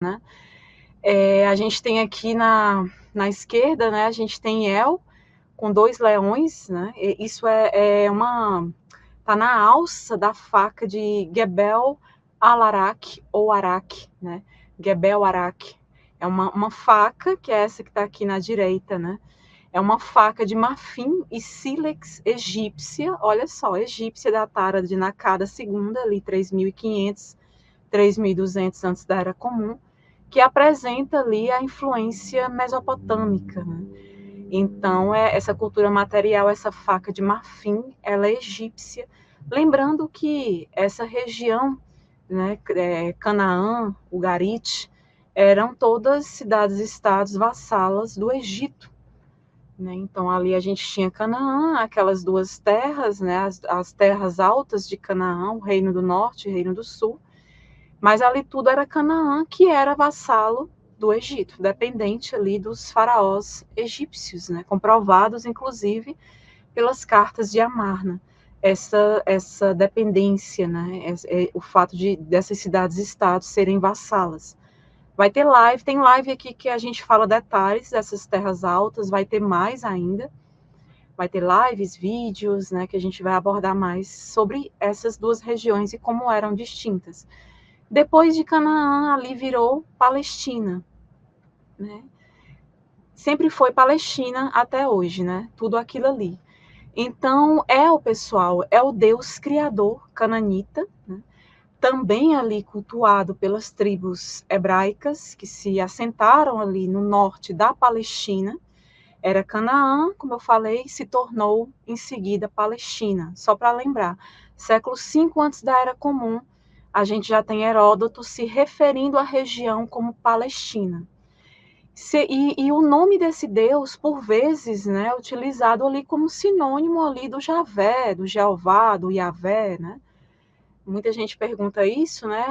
né? A gente tem aqui na esquerda, né? A gente tem El com 2 leões, né? Isso tá na alça da faca de Gebel al-Arak ou Arak, né? Gebel Arak. É uma faca, que é essa que está aqui na direita, né? É uma faca de marfim e sílex egípcia, olha só, egípcia datada de Nakada II, ali 3.500, 3.200 antes da Era Comum, que apresenta ali a influência mesopotâmica, né? Então, essa cultura material, essa faca de marfim, ela é egípcia. Lembrando que essa região, né, Canaã, Ugarit, eram todas cidades-estados vassalas do Egito, né? Então, ali a gente tinha Canaã, aquelas duas terras, né, as terras altas de Canaã, o Reino do Norte e o Reino do Sul, mas ali tudo era Canaã, que era vassalo do Egito, dependente ali dos faraós egípcios, né, comprovados, inclusive, pelas cartas de Amarna. Essa dependência, né, o fato dessas cidades-estados serem vassalas. Vai ter live, tem live aqui que a gente fala detalhes dessas terras altas, vai ter mais ainda, vai ter lives, vídeos, né, que a gente vai abordar mais sobre essas duas regiões e como eram distintas. Depois de Canaã, ali virou Palestina, né? Sempre foi Palestina até hoje, né? Tudo aquilo ali. Então, pessoal, é o Deus criador cananita, né? Também ali cultuado pelas tribos hebraicas que se assentaram ali no norte da Palestina. Era Canaã, como eu falei, se tornou em seguida Palestina. Só para lembrar, século V antes da Era Comum, a gente já tem Heródoto se referindo à região como Palestina. E o nome desse deus, por vezes, né, é utilizado ali como sinônimo ali do Javé, do Jeová, do Yavé, né? Muita gente pergunta isso, né?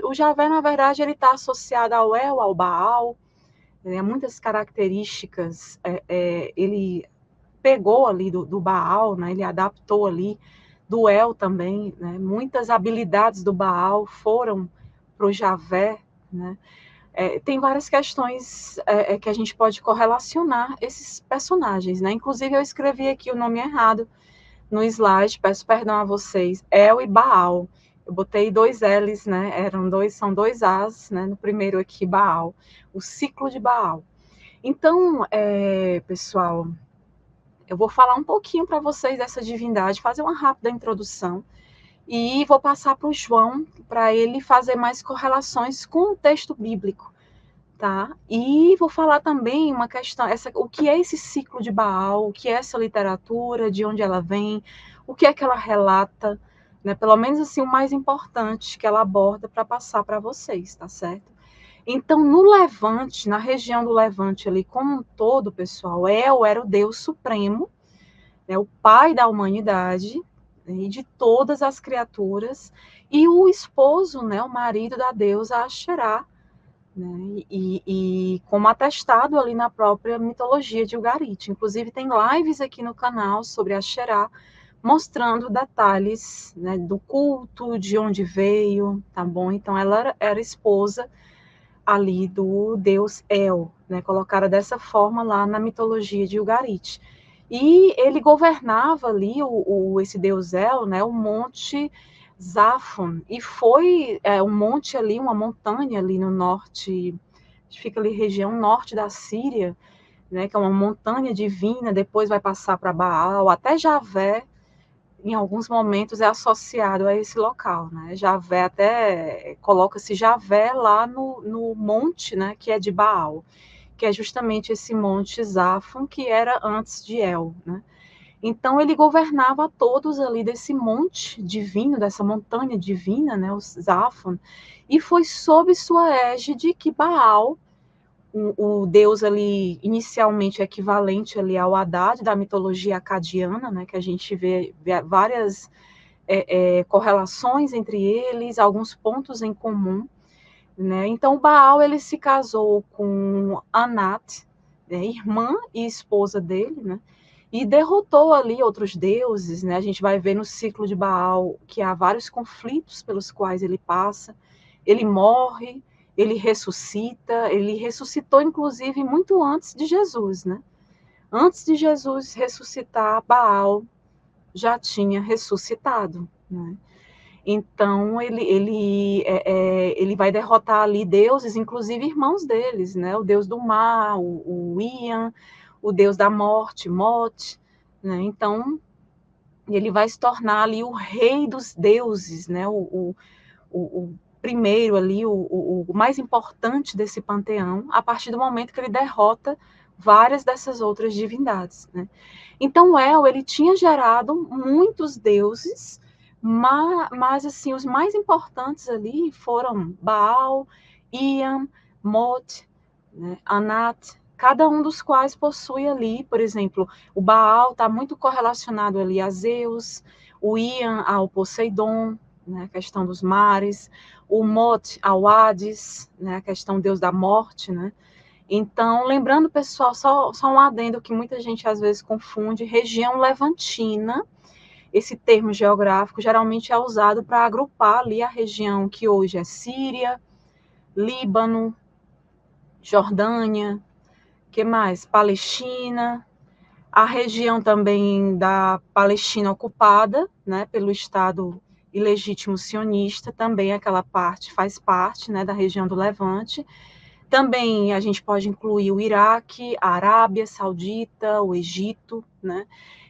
O Javé, na verdade, ele está associado ao El, ao Baal, né? Muitas características, ele pegou ali do Baal, né? Ele adaptou ali do El também, né? Muitas habilidades do Baal foram para o Javé, né? Tem várias questões que a gente pode correlacionar esses personagens, né? Inclusive eu escrevi aqui o nome errado no slide, peço perdão a vocês, El e Baal. Eu botei 2 L's, né? São 2 A's, né? No primeiro aqui, Baal, o ciclo de Baal. Então, pessoal, eu vou falar um pouquinho para vocês dessa divindade, fazer uma rápida introdução, e vou passar para o João, para ele fazer mais correlações com o texto bíblico, tá? E vou falar também uma questão, o que é esse ciclo de Baal, o que é essa literatura, de onde ela vem, o que é que ela relata, né? Pelo menos assim, o mais importante que ela aborda para passar para vocês, tá certo? Então, no Levante, na região do Levante ali como um todo, pessoal, era o Deus supremo, né, o pai da humanidade, né, e de todas as criaturas, e o esposo, né, o marido da deusa Axerá, né, e como atestado ali na própria mitologia de Ugarit. Inclusive, tem lives aqui no canal sobre Axerá, mostrando detalhes, né, do culto, de onde veio, tá bom? Então, ela era esposa ali do deus El, né, colocada dessa forma lá na mitologia de Ugarit. E ele governava ali, esse deus El, né, o monte Zafon, e foi um monte ali, uma montanha ali no norte, fica ali região norte da Síria, né, que é uma montanha divina, depois vai passar para Baal, até Javé, em alguns momentos é associado a esse local, né? Javé até coloca-se Javé lá no monte, né, que é de Baal, que é justamente esse monte Zafon, que era antes de El, né? Então ele governava todos ali desse monte divino, dessa montanha divina, né, o Zafon, e foi sob sua égide que Baal, o deus ali inicialmente equivalente ali ao Haddad da mitologia acadiana, né, que a gente vê várias correlações entre eles, alguns pontos em comum, né? Então Baal ele se casou com Anat, né, irmã e esposa dele, né? E derrotou ali outros deuses, né? A gente vai ver no ciclo de Baal que há vários conflitos pelos quais ele passa. Ele morre, ele ressuscita, ele ressuscitou, inclusive, muito antes de Jesus, né? Antes de Jesus ressuscitar, Baal já tinha ressuscitado, né? Então, ele vai derrotar ali deuses, inclusive irmãos deles, né? O deus do mar, o Ian, o deus da morte, Mot, né? Então, ele vai se tornar ali o rei dos deuses, né? O primeiro ali, o mais importante desse panteão, a partir do momento que ele derrota várias dessas outras divindades, né? Então, El, ele tinha gerado muitos deuses, mas assim, os mais importantes ali foram Baal, Ian, Mot, né, Anat, cada um dos quais possui ali, por exemplo, o Baal está muito correlacionado ali a Zeus, o Ian ao Poseidon, né, a questão dos mares, o Mot ao Hades, né, a questão Deus da morte, né? Então, lembrando, pessoal, só um adendo que muita gente às vezes confunde, região levantina, esse termo geográfico geralmente é usado para agrupar ali a região que hoje é Síria, Líbano, Jordânia, que mais? Palestina, a região também da Palestina ocupada, né, pelo Estado ilegítimo sionista, também aquela parte faz parte, né, da região do Levante. Também a gente pode incluir o Iraque, a Arábia Saudita, o Egito, né?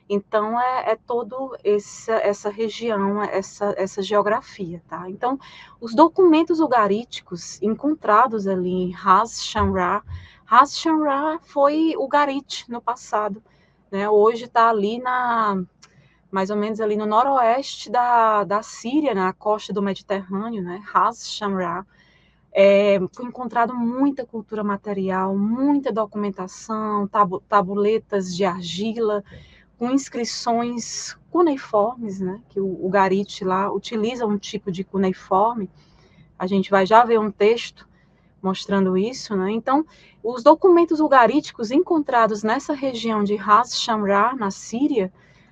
Então, é toda essa região, essa geografia, tá? Então, os documentos ugaríticos encontrados ali em Ras Shamra foi Ugarit no passado, né? Hoje está ali mais ou menos ali no noroeste da Síria, na costa do Mediterrâneo, né? Ras Shamra. Foi encontrado muita cultura material, muita documentação, tabuletas de argila, com inscrições cuneiformes, né, que o Ugarit lá utiliza um tipo de cuneiforme. A gente vai já ver um texto mostrando isso, né? Então, os documentos ugaríticos encontrados nessa região de Ras Shamra, na Síria,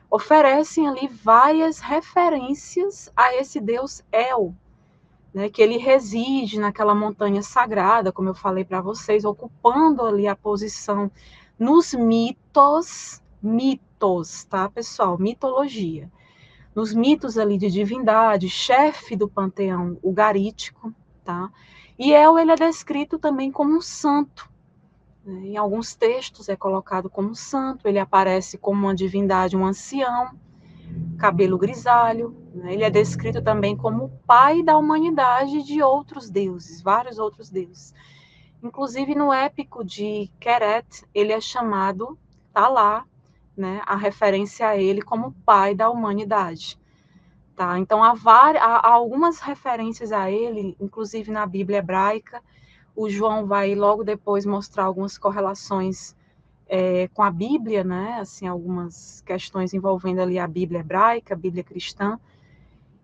oferecem ali várias referências a esse deus El, né, que ele reside naquela montanha sagrada, como eu falei para vocês, ocupando ali a posição nos mitos, tá, pessoal? Mitologia. Nos mitos ali de divindade, chefe do panteão ugarítico, tá? E ele é descrito também como um santo, né? Em alguns textos é colocado como santo, ele aparece como uma divindade, um ancião, cabelo grisalho, né? Ele é descrito também como o pai da humanidade de outros deuses, vários outros deuses. Inclusive no épico de Keret, ele é chamado, tá lá, né, a referência a ele como pai da humanidade. Tá? Então há algumas referências a ele, inclusive na Bíblia hebraica. O João vai logo depois mostrar algumas correlações com a Bíblia, né? Assim, algumas questões envolvendo ali a Bíblia hebraica, a Bíblia cristã,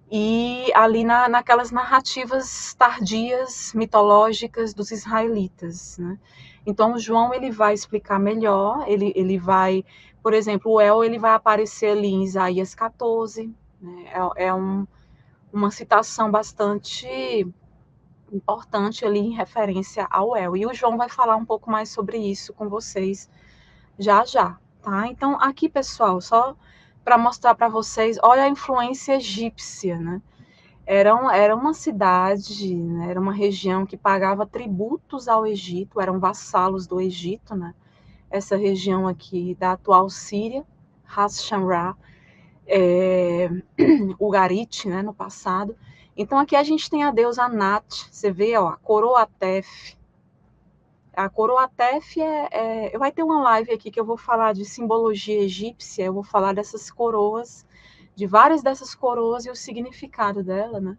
e ali naquelas narrativas tardias, mitológicas dos israelitas, né? Então, o João ele vai explicar melhor, ele vai, por exemplo, o El ele vai aparecer ali em Isaías 14, né? Uma citação bastante importante ali em referência ao El, e o João vai falar um pouco mais sobre isso com vocês já, tá? Então, aqui, pessoal, só para mostrar para vocês, olha a influência egípcia, né? Era uma cidade, né? Era uma região que pagava tributos ao Egito, eram vassalos do Egito, né? Essa região aqui da atual Síria, Ras Shamra, Ugarit, né, no passado. Então, aqui a gente tem a deusa Anat, você vê, ó, a Coroatef. A Coroatef vai ter uma live aqui que eu vou falar de simbologia egípcia, eu vou falar dessas coroas, de várias dessas coroas e o significado dela, né?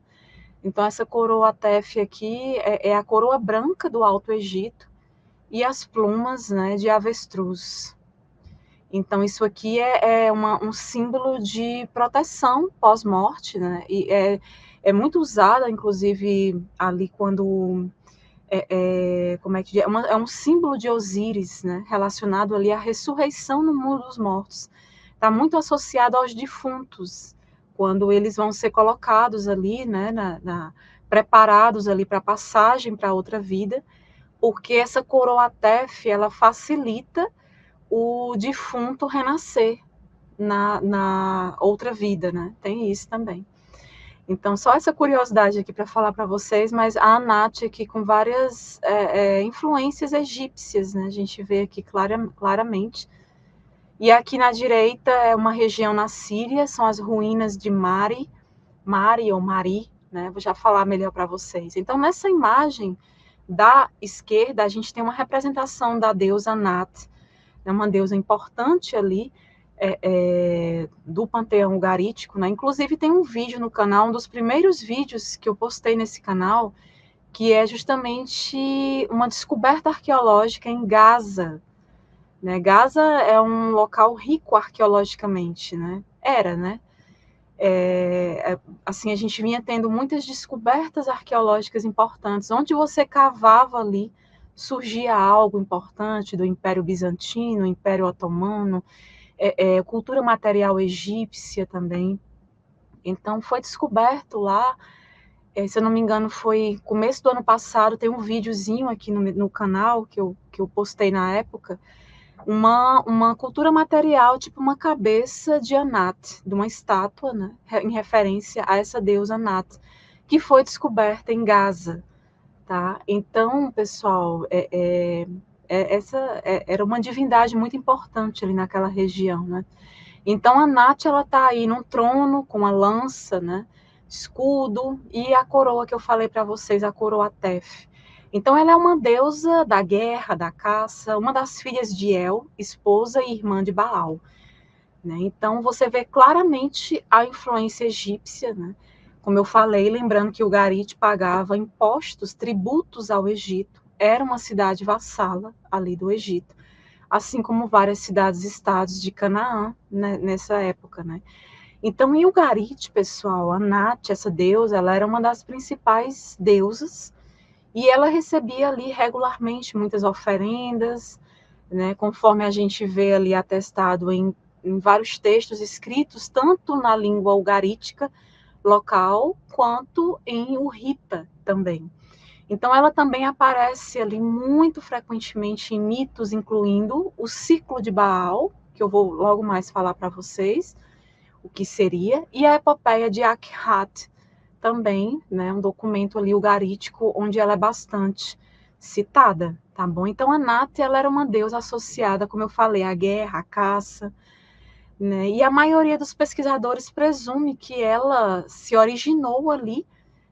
Então, essa Coroatef aqui é a coroa branca do Alto Egito e as plumas, né, de avestruz. Então, isso aqui é um símbolo de proteção pós-morte, né? E é muito usada, inclusive, ali quando como é que diz? É um símbolo de Osíris, né, relacionado ali à ressurreição no mundo dos mortos. Está muito associado aos defuntos, quando eles vão ser colocados ali, né, preparados ali para passagem para outra vida, porque essa coroa Tef, ela facilita o defunto renascer na outra vida, né? Tem isso também. Então, só essa curiosidade aqui para falar para vocês, mas a Anat aqui com várias influências egípcias, né? A gente vê aqui claramente. E aqui na direita é uma região na Síria, são as ruínas de Mari ou Mari, né? Vou já falar melhor para vocês. Então, nessa imagem da esquerda, a gente tem uma representação da deusa Anat, é uma deusa importante ali, do panteão ugarítico, né? Inclusive tem um vídeo no canal, um dos primeiros vídeos que eu postei nesse canal, que é justamente uma descoberta arqueológica em Gaza, né? Gaza é um local rico arqueologicamente, né? Era, né? Assim, a gente vinha tendo muitas descobertas arqueológicas importantes, onde você cavava ali, surgia algo importante do Império Bizantino, Império Otomano, cultura material egípcia também. Então, foi descoberto lá, se eu não me engano, foi começo do ano passado, tem um videozinho aqui no canal que eu postei na época, uma cultura material, tipo uma cabeça de Anat, de uma estátua, né, em referência a essa deusa Anat, que foi descoberta em Gaza, tá? Então, pessoal, essa era uma divindade muito importante ali naquela região, né? Então, a Anat, ela tá aí num trono com a lança, né, escudo, e a coroa que eu falei para vocês, a coroa Tef. Então, ela é uma deusa da guerra, da caça, uma das filhas de El, esposa e irmã de Baal, né? Então, você vê claramente a influência egípcia, né? Como eu falei, lembrando que o Ugarit pagava impostos, tributos ao Egito, era uma cidade vassala ali do Egito, assim como várias cidades-estados de Canaã, né, nessa época, né? Então, em Ugarit, pessoal, a Nat, essa deusa, ela era uma das principais deusas, e ela recebia ali regularmente muitas oferendas, né, conforme a gente vê ali atestado em vários textos escritos, tanto na língua ugarítica local, quanto em Urrita também. Então, ela também aparece ali muito frequentemente em mitos, incluindo o ciclo de Baal, que eu vou logo mais falar para vocês, o que seria, e a epopeia de Akhat, também, né, um documento ali ugarítico, onde ela é bastante citada, tá bom? Então, a Nat, ela era uma deusa associada, como eu falei, à guerra, à caça, né, e a maioria dos pesquisadores presume que ela se originou ali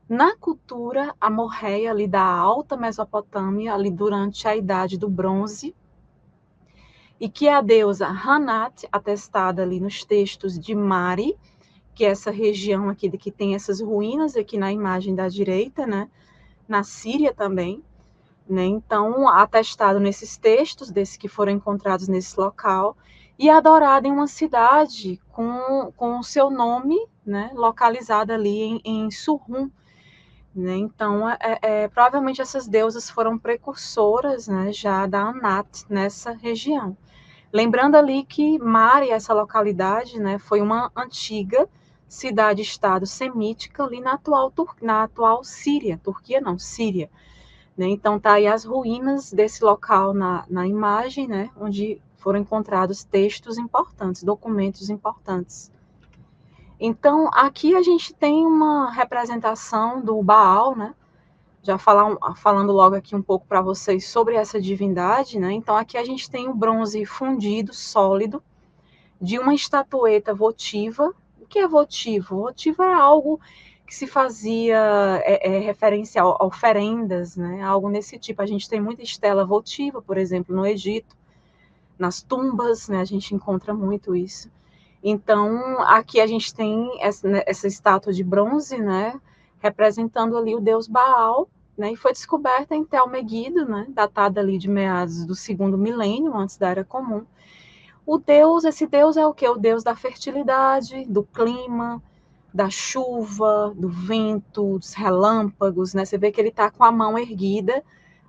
na cultura amorreia ali da Alta Mesopotâmia, ali durante a Idade do Bronze, e que a deusa Hanat, atestada ali nos textos de Mari, que é essa região aqui que tem essas ruínas aqui na imagem da direita, né, na Síria também, né, então atestado nesses textos, desses que foram encontrados nesse local, e adorada em uma cidade com o seu nome, né, localizada ali em Surrum, né? Então, provavelmente essas deusas foram precursoras, né, já da Anat nessa região. Lembrando ali que Mari, essa localidade, né, foi uma antiga cidade-estado semítica ali na atual Síria, Turquia não, Síria. Né? Então, tá aí as ruínas desse local na imagem, né, onde foram encontrados textos importantes, documentos importantes. Então, aqui a gente tem uma representação do Baal, né? Já falando logo aqui um pouco para vocês sobre essa divindade, né? Então, aqui a gente tem o bronze fundido, sólido, de uma estatueta votiva. O que é votivo? Votivo é algo que se fazia referência a oferendas, né? Algo nesse tipo. A gente tem muita estela votiva, por exemplo, no Egito, nas tumbas, né? A gente encontra muito isso. Então, aqui a gente tem essa estátua de bronze, né, representando ali o deus Baal, né, e foi descoberta em Tel Megido, né, datada ali de meados do 2º milênio, antes da Era Comum. Esse deus é o quê? O deus da fertilidade, do clima, da chuva, do vento, dos relâmpagos, né, você vê que ele está com a mão erguida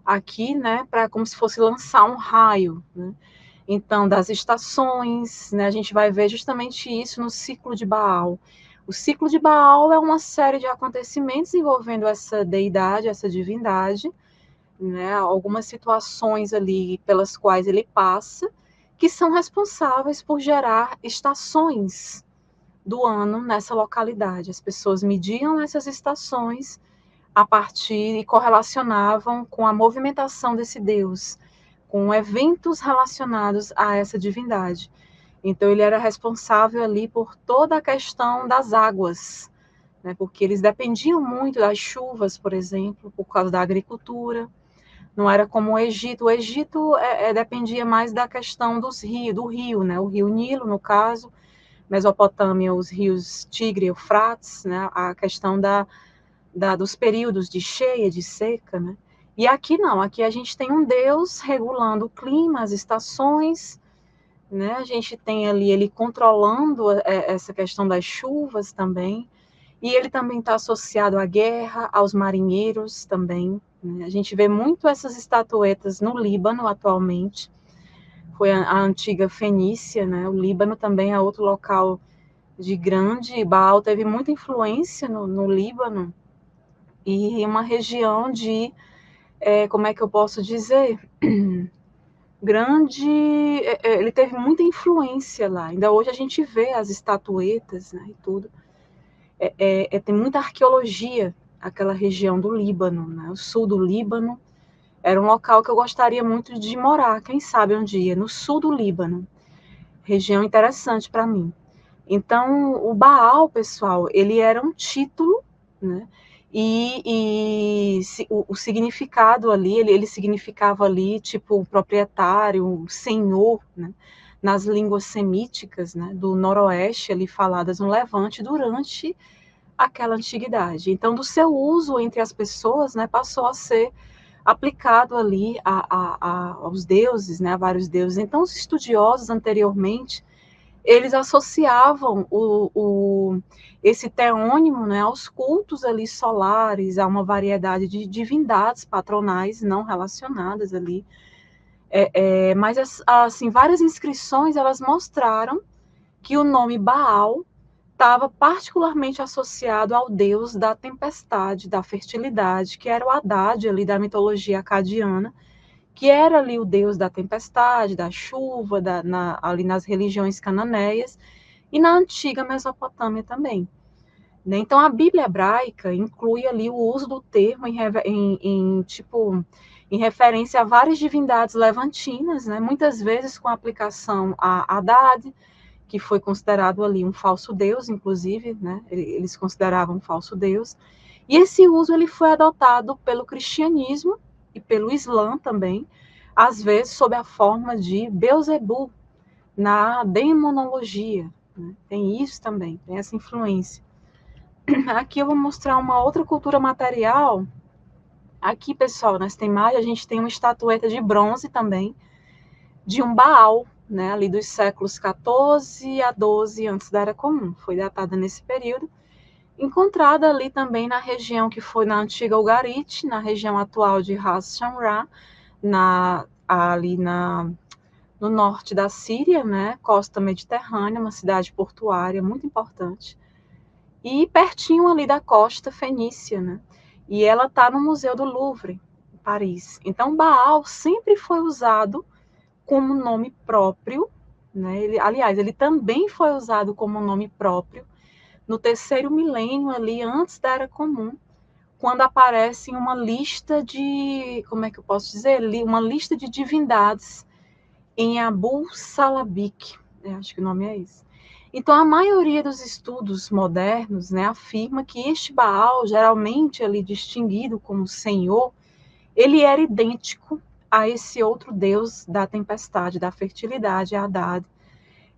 aqui, né, para como se fosse lançar um raio, né. Então, das estações, né, a gente vai ver justamente isso no ciclo de Baal. O ciclo de Baal é uma série de acontecimentos envolvendo essa deidade, essa divindade, né? Algumas situações ali pelas quais ele passa, que são responsáveis por gerar estações do ano nessa localidade. As pessoas mediam essas estações a partir e correlacionavam com a movimentação desse deus, com eventos relacionados a essa divindade. Então ele era responsável ali por toda a questão das águas, né, porque eles dependiam muito das chuvas, por exemplo, por causa da agricultura. Não era como o Egito dependia mais da questão dos rios, do rio, né, o rio Nilo, no caso, Mesopotâmia, os rios Tigre e Eufrates, né, a questão dos períodos de cheia, de seca, né? E aqui não, aqui a gente tem um Deus regulando o clima, as estações, né? A gente tem ali ele controlando essa questão das chuvas também, e ele também está associado à guerra, aos marinheiros também, né? A gente vê muito essas estatuetas no Líbano atualmente, foi a antiga Fenícia, né? O Líbano também é outro local de grande, Baal teve muita influência no Líbano, e uma região de, como é que eu posso dizer, grande, ele teve muita influência lá, ainda hoje a gente vê as estatuetas, né, e tudo, tem muita arqueologia, aquela região do Líbano, né, o sul do Líbano, era um local que eu gostaria muito de morar, quem sabe um dia, no sul do Líbano, região interessante para mim. Então, o Baal, pessoal, ele era um título, né? O significado ali, ele significava ali, tipo, proprietário, senhor, né? Nas línguas semíticas, né? Do noroeste, ali faladas no Levante, durante aquela antiguidade. Então, do seu uso entre as pessoas, né? Passou a ser aplicado ali aos deuses, né? A vários deuses. Então, os estudiosos anteriormente eles associavam esse teônimo, né, aos cultos ali solares, a uma variedade de divindades patronais não relacionadas ali. Mas, assim, várias inscrições, elas mostraram que o nome Baal estava particularmente associado ao deus da tempestade, da fertilidade, que era o Haddad ali da mitologia acadiana, que era ali o deus da tempestade, da chuva, ali nas religiões cananeias, e na antiga Mesopotâmia também. Né? Então, a Bíblia hebraica inclui ali o uso do termo em referência a várias divindades levantinas, né? Muitas vezes com aplicação a Haddad, que foi considerado ali um falso deus, inclusive, né? Eles consideravam um falso deus, e esse uso ele foi adotado pelo cristianismo e pelo Islã também, às vezes sob a forma de Beuzebu, na demonologia, né? Tem isso também, tem essa influência. Aqui eu vou mostrar uma outra cultura material. Aqui, pessoal, nessa imagem a gente tem uma estatueta de bronze também, de um Baal, né, ali dos séculos 14 a 12 antes da Era Comum, foi datada nesse período, encontrada ali também na região que foi na antiga Ugarit, na região atual de Ras Shamra, no norte da Síria, né, costa mediterrânea, uma cidade portuária muito importante, e pertinho ali da costa fenícia, né, e ela está no Museu do Louvre, em Paris. Então, Baal sempre foi usado como nome próprio, né, aliás, ele também foi usado como nome próprio no terceiro milênio ali, antes da Era Comum, quando aparece uma lista de, como é que eu posso dizer, uma lista de divindades em Abu Salabik, acho que o nome é esse. Então, a maioria dos estudos modernos, né, afirma que este Baal, geralmente ali distinguido como Senhor, ele era idêntico a esse outro deus da tempestade, da fertilidade, Haddad.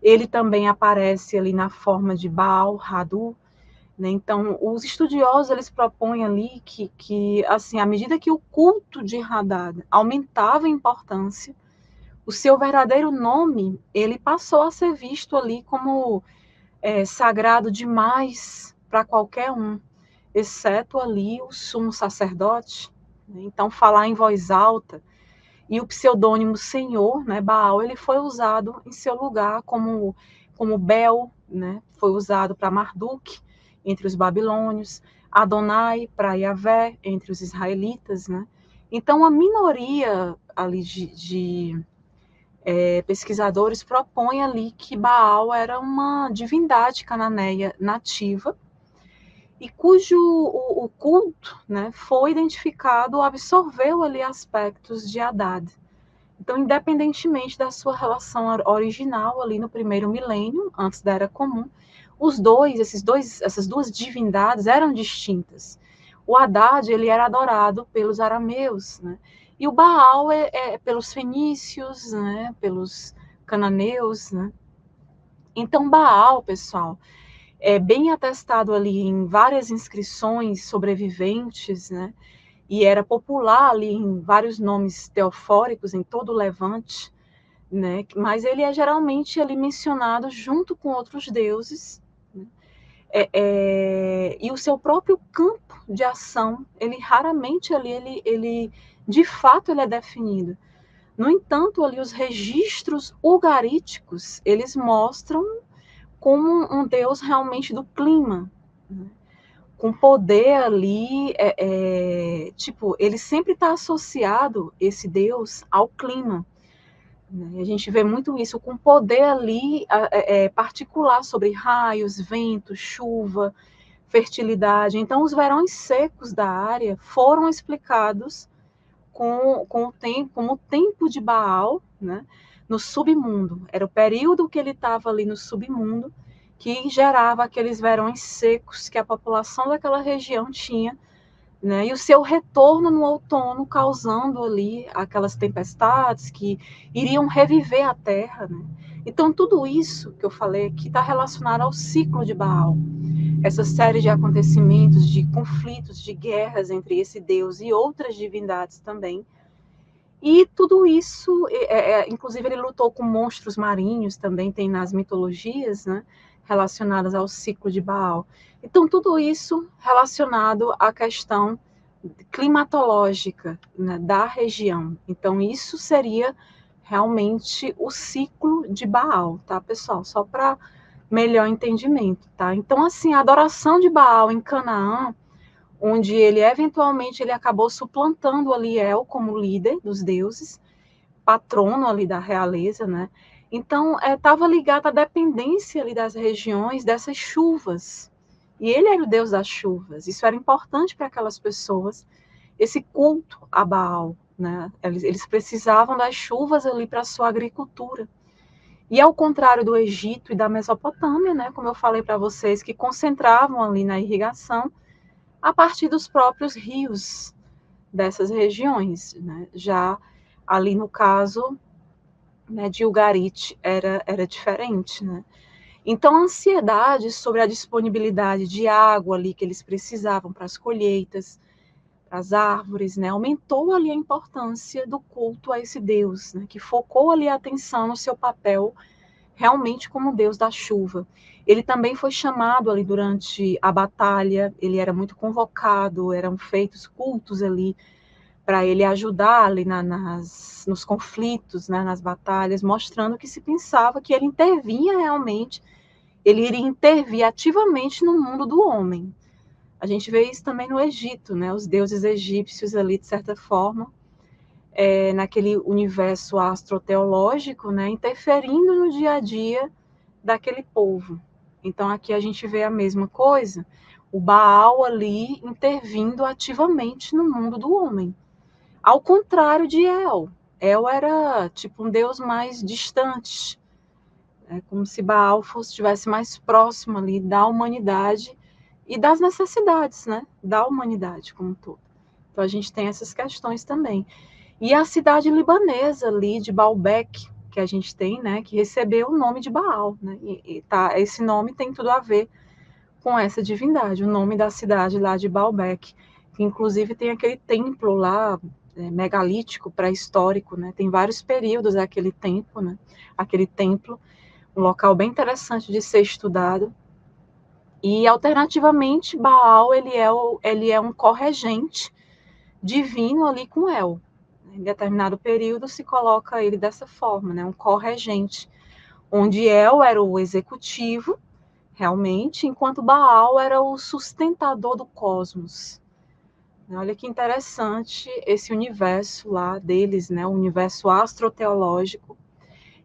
Ele também aparece ali na forma de Baal, Hadu, né? Então, os estudiosos eles propõem ali que assim, à medida que o culto de Haddad aumentava em importância, o seu verdadeiro nome ele passou a ser visto ali como sagrado demais para qualquer um, exceto ali o sumo sacerdote. Né? Então, falar em voz alta e o pseudônimo Senhor, né, Baal, ele foi usado em seu lugar como Bel, né, foi usado para Marduk, entre os babilônios, Adonai para Yahvé entre os israelitas, né? Então, a minoria ali de pesquisadores propõe ali que Baal era uma divindade cananeia nativa e cujo o culto, né, foi identificado, absorveu ali aspectos de Haddad. Então, independentemente da sua relação original ali no primeiro milênio, antes da Era Comum, essas duas divindades eram distintas. O Haddad, ele era adorado pelos arameus, né? E o Baal é pelos fenícios, né? Pelos cananeus, né? Então, Baal, pessoal, é bem atestado ali em várias inscrições sobreviventes, né? E era popular ali em vários nomes teofóricos em todo o Levante, né? Mas ele é geralmente ali mencionado junto com outros deuses, né? E o seu próprio campo de ação, ele raramente ali, ele de fato ele é definido. No entanto, ali os registros ugaríticos, eles mostram como um deus realmente do clima, né? Com poder ali, tipo, ele sempre está associado, esse deus, ao clima. Né? A gente vê muito isso, com poder ali particular sobre raios, ventos, chuva, fertilidade. Então, os verões secos da área foram explicados com o tempo, como o tempo de Baal, né, no submundo. Era o período que ele estava ali no submundo que gerava aqueles verões secos que a população daquela região tinha, né, e o seu retorno no outono causando ali aquelas tempestades que iriam reviver a terra, né? Então tudo isso que eu falei aqui está relacionado ao ciclo de Baal, essa série de acontecimentos, de conflitos, de guerras entre esse Deus e outras divindades também. E tudo isso, inclusive ele lutou com monstros marinhos, também tem nas mitologias, né, relacionadas ao ciclo de Baal. Então, tudo isso relacionado à questão climatológica, né, da região. Então, isso seria realmente o ciclo de Baal, tá, pessoal? Só para melhor entendimento, tá? Então, assim, a adoração de Baal em Canaã, onde ele eventualmente ele acabou suplantando ali El como líder dos deuses, patrono ali da realeza, né? Então, estava ligado à dependência ali das regiões dessas chuvas. E ele era o deus das chuvas. Isso era importante para aquelas pessoas, esse culto a Baal, né? Eles precisavam das chuvas ali para a sua agricultura. E ao contrário do Egito e da Mesopotâmia, né, como eu falei para vocês, que concentravam ali na irrigação, a partir dos próprios rios dessas regiões, né? Já ali no caso, né, de Ugarit era diferente, né? Então a ansiedade sobre a disponibilidade de água ali que eles precisavam para as colheitas, para as árvores, né, aumentou ali a importância do culto a esse Deus, né, que focou ali a atenção no seu papel realmente como Deus da chuva. Ele também foi chamado ali durante a batalha, ele era muito convocado, eram feitos cultos ali para ele ajudar ali nos conflitos, né, nas batalhas, mostrando que se pensava que ele intervinha realmente, ele iria intervir ativamente no mundo do homem. A gente vê isso também no Egito, né, os deuses egípcios ali, de certa forma, naquele universo astroteológico, né, interferindo no dia a dia daquele povo. Então aqui a gente vê a mesma coisa, o Baal ali intervindo ativamente no mundo do homem. Ao contrário de El. El era tipo um deus mais distante, como se Baal estivesse mais próximo ali da humanidade e das necessidades, né, da humanidade como um todo. Então a gente tem essas questões também. E a cidade libanesa ali de Baalbek, que a gente tem, né, que recebeu o nome de Baal, né, esse nome tem tudo a ver com essa divindade, o nome da cidade lá de Baalbek, que inclusive tem aquele templo lá, megalítico, pré-histórico, né, tem vários períodos aquele templo, né, aquele templo, um local bem interessante de ser estudado. E alternativamente Baal ele é um corregente divino ali com El. Em determinado período se coloca ele dessa forma, né, um corregente, onde El era o executivo, realmente, enquanto Baal era o sustentador do cosmos. Olha que interessante esse universo lá deles, né? O universo astroteológico.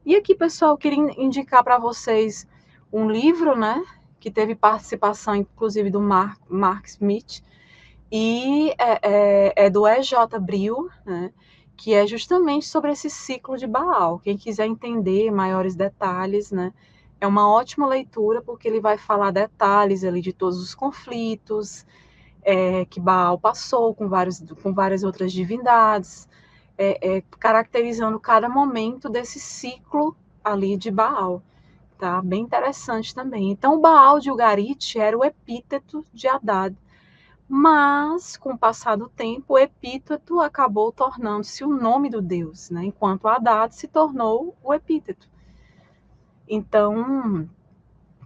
E aqui, pessoal, eu queria indicar para vocês um livro, né? Que teve participação, inclusive, do Mark Smith, e é do E.J. Brill, né? Que é justamente sobre esse ciclo de Baal. Quem quiser entender maiores detalhes, né? É uma ótima leitura, porque ele vai falar detalhes ali de todos os conflitos, que Baal passou com várias outras divindades, caracterizando cada momento desse ciclo ali de Baal. Tá? Bem interessante também. Então, Baal de Ugarit era o epíteto de Haddad, mas, com o passar do tempo, o epíteto acabou tornando-se o nome do deus, né? Enquanto Haddad se tornou o epíteto. Então,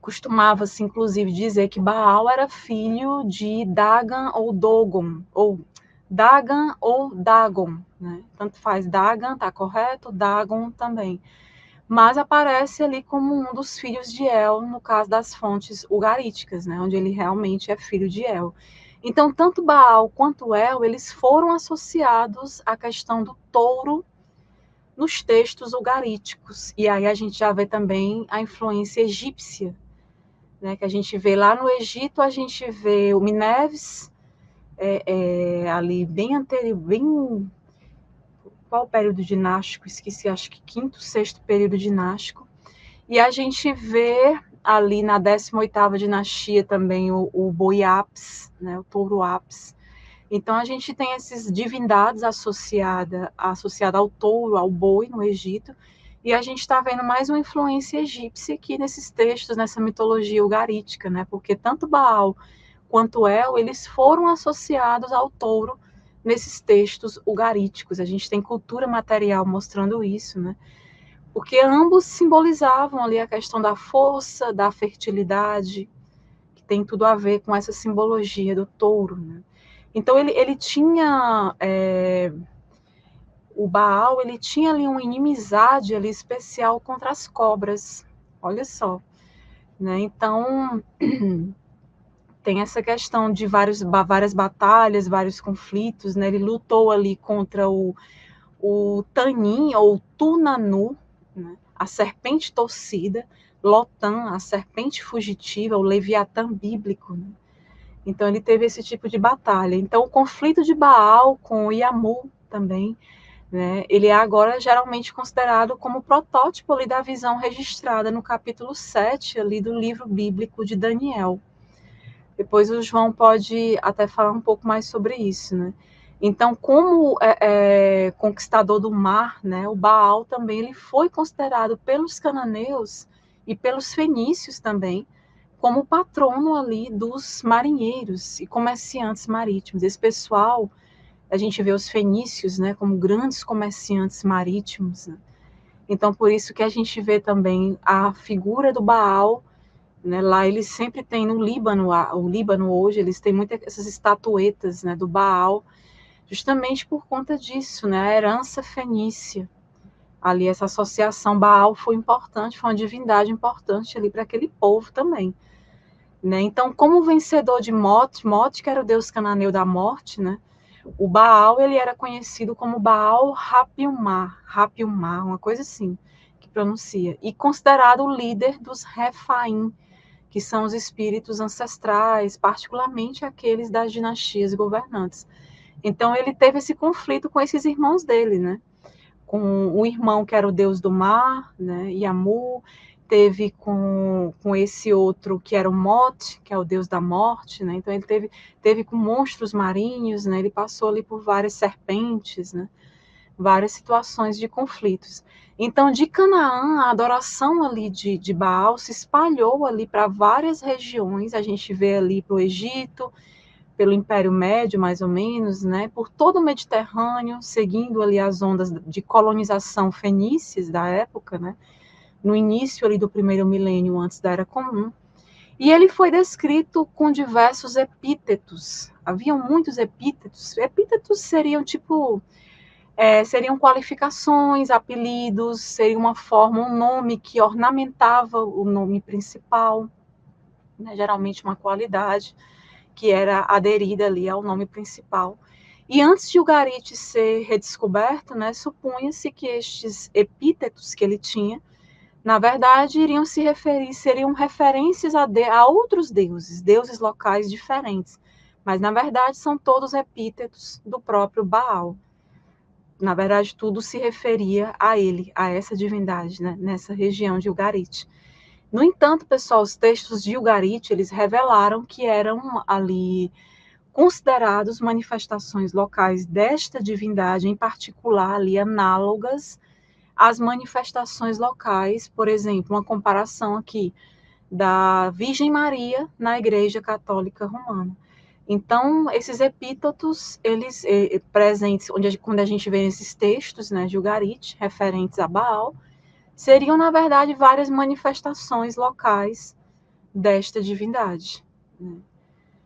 costumava-se, inclusive, dizer que Baal era filho de Dagan ou Dogon, ou Dagan ou Dagon, né? Tanto faz, Dagan, tá correto, Dagon também. Mas aparece ali como um dos filhos de El, no caso das fontes ugaríticas, né? Onde ele realmente é filho de El. Então, tanto Baal quanto El, eles foram associados à questão do touro nos textos ugaríticos. E aí a gente já vê também a influência egípcia, né, que a gente vê lá no Egito, a gente vê o Mineves, ali bem anterior, bem... Qual o período dinástico? Esqueci, acho que quinto, sexto período dinástico. E a gente vê ali na 18ª dinastia também o boi Apis, né, o touro Apis. Então a gente tem essas divindades associadas ao touro, ao boi no Egito, e a gente está vendo mais uma influência egípcia aqui nesses textos, nessa mitologia ugarítica, né? Porque tanto Baal quanto El, eles foram associados ao touro nesses textos ugaríticos. A gente tem cultura material mostrando isso, né? Porque ambos simbolizavam ali a questão da força, da fertilidade, que tem tudo a ver com essa simbologia do touro, né? Então ele tinha... o Baal, ele tinha ali uma inimizade ali especial contra as cobras, olha só, né? Então, tem essa questão de várias batalhas, vários conflitos, né? Ele lutou ali contra o Tanin, ou Tunanu, né? A serpente torcida, Lotan, a serpente fugitiva, o Leviatã bíblico, né? Então, ele teve esse tipo de batalha. Então, o conflito de Baal com o Yamu também, né, ele é agora geralmente considerado como protótipo ali da visão registrada no capítulo 7 ali do livro bíblico de Daniel. Depois o João pode até falar um pouco mais sobre isso, né? Então, como conquistador do mar, né, o Baal também ele foi considerado pelos cananeus e pelos fenícios também como patrono ali dos marinheiros e comerciantes marítimos. Esse pessoal, a gente vê os fenícios, né, como grandes comerciantes marítimos, né? Então, por isso que a gente vê também a figura do Baal, né? Lá eles sempre têm no Líbano, o Líbano hoje, eles têm muitas essas estatuetas, né, do Baal, justamente por conta disso, né, a herança fenícia. Ali essa associação Baal foi importante, foi uma divindade importante ali para aquele povo também, né? Então, como vencedor de Mot, que era o deus cananeu da morte, né? O Baal, ele era conhecido como Baal Rapilmar, uma coisa assim, que pronuncia, e considerado o líder dos Refaim, que são os espíritos ancestrais, particularmente aqueles das dinastias governantes. Então, ele teve esse conflito com esses irmãos dele, né? Com o irmão que era o deus do mar, né? Yamu, teve com esse outro que era o Mot, que é o deus da morte, né? Então ele teve com monstros marinhos, né? Ele passou ali por várias serpentes, né? Várias situações de conflitos. Então, de Canaã, a adoração ali de Baal se espalhou ali para várias regiões. A gente vê ali para o Egito, pelo Império Médio, mais ou menos, né? Por todo o Mediterrâneo, seguindo ali as ondas de colonização fenícias da época, né? No início ali do primeiro milênio antes da Era Comum, e ele foi descrito com diversos epítetos. Haviam muitos epítetos. Epítetos seriam seriam qualificações, apelidos, seria uma forma, um nome que ornamentava o nome principal. né, geralmente uma qualidade que era aderida ali ao nome principal. E antes de Ugarit ser redescoberto, né, supunha-se que estes epítetos que ele tinha, na verdade, iriam se referir, seriam referências a outros deuses, deuses locais diferentes. Mas, na verdade, são todos epítetos do próprio Baal. Na verdade, tudo se referia a ele, a essa divindade, né, nessa região de Ugarit. No entanto, pessoal, os textos de Ugarit, eles revelaram que eram ali considerados manifestações locais desta divindade, em particular ali análogas às manifestações locais, por exemplo, uma comparação aqui da Virgem Maria na Igreja Católica Romana. Então, esses epítetos, eles presentes, quando a gente vê esses textos, né, de Ugarit, referentes a Baal, seriam, na verdade, várias manifestações locais desta divindade, né?